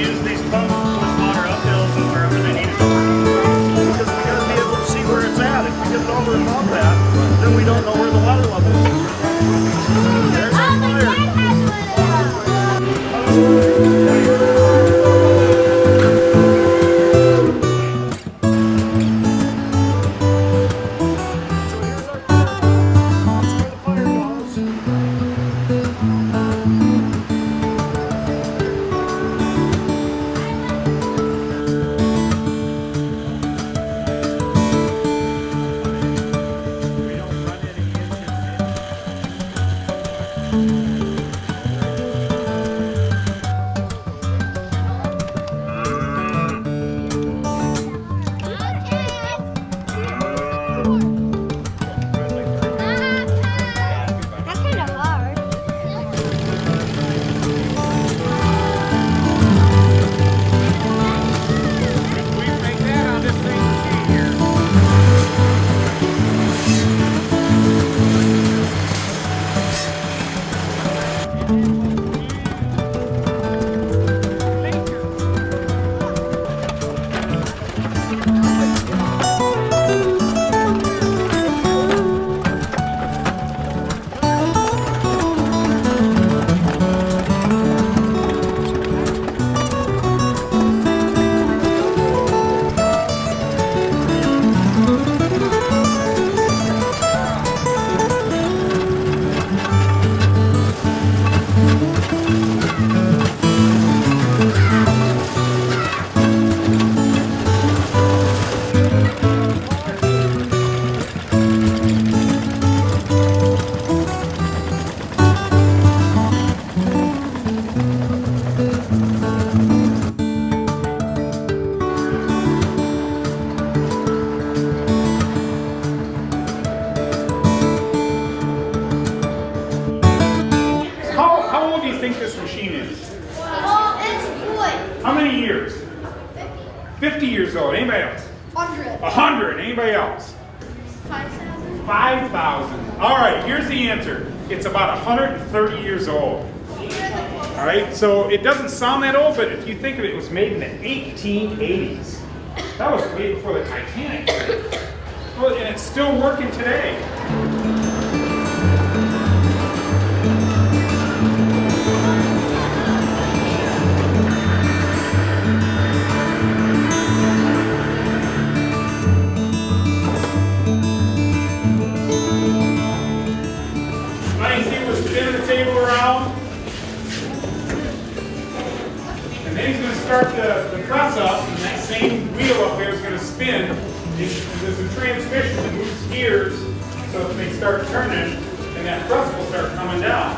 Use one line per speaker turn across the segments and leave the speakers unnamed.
use these pumps to push water up hills and wherever they need it to work. Because we got to be able to see where it's at. If we get it over above that, then we don't know where the water level is. There's our fire. How old do you think this machine is?
Oh, it's wood.
How many years? 50 years old. Anybody else?
100.
100. Anybody else?
5,000.
5,000. All right, here's the answer. It's about 130 years old. All right, so it doesn't sound that old, but if you think of it, it was made in the 1880s. That was way before the Titanic. Well, and it's still working today. Now you see we're spinning the table around. And then he's going to start the press up, and that same wheel up there is going to spin. There's a transmission that moves gears, so if they start turning, then that press will start coming down.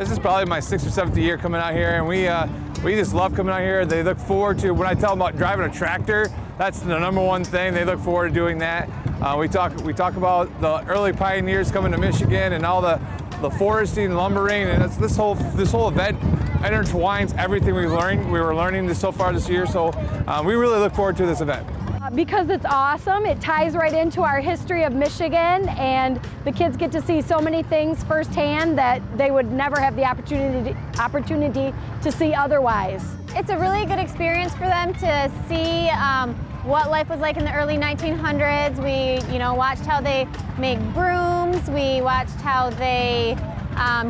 This is probably my 6th or 7th year coming out here, and we just love coming out here. They look forward to, when I tell them about driving a tractor, that's the #1 thing. They look forward to doing that. We talk about the early pioneers coming to Michigan and all the foresting, lumbering, and this whole event intertwines everything we were learning so far this year. So we really look forward to this event.
Because it's awesome. It ties right into our history of Michigan, and the kids get to see so many things firsthand that they would never have the opportunity to see otherwise.
It's a really good experience for them to see what life was like in the early 1900s. We, watched how they make brooms. We watched how they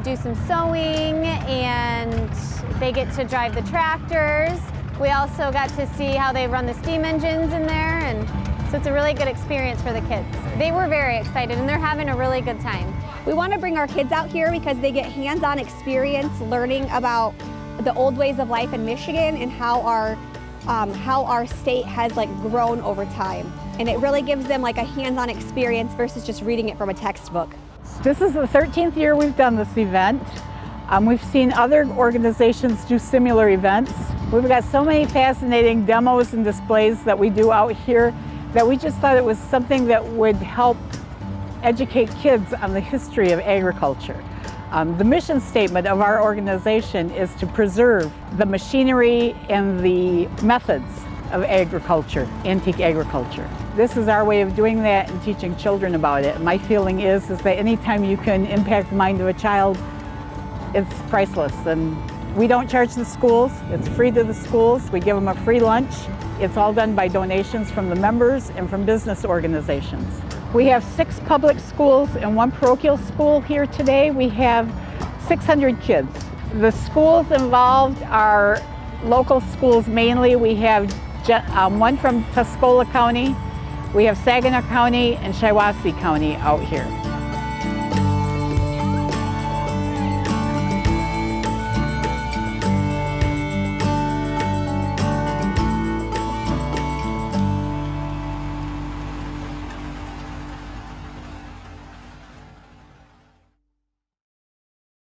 do some sewing, and they get to drive the tractors. We also got to see how they run the steam engines in there, and so it's a really good experience for the kids. They were very excited, and they're having a really good time.
We want to bring our kids out here because they get hands-on experience learning about the old ways of life in Michigan and how our state has grown over time. And it really gives them a hands-on experience versus just reading it from a textbook.
This is the 13th year we've done this event. We've seen other organizations do similar events. We've got so many fascinating demos and displays that we do out here that we just thought it was something that would help educate kids on the history of agriculture. The mission statement of our organization is to preserve the machinery and the methods of agriculture, antique agriculture. This is our way of doing that and teaching children about it. My feeling is that anytime you can impact the mind of a child, it's priceless. And we don't charge the schools. It's free to the schools. We give them a free lunch. It's all done by donations from the members and from business organizations. We have 6 public schools and 1 parochial school here today. We have 600 kids. The schools involved are local schools mainly. We have one from Tuscola County. We have Saginaw County and Shiawassee County out here.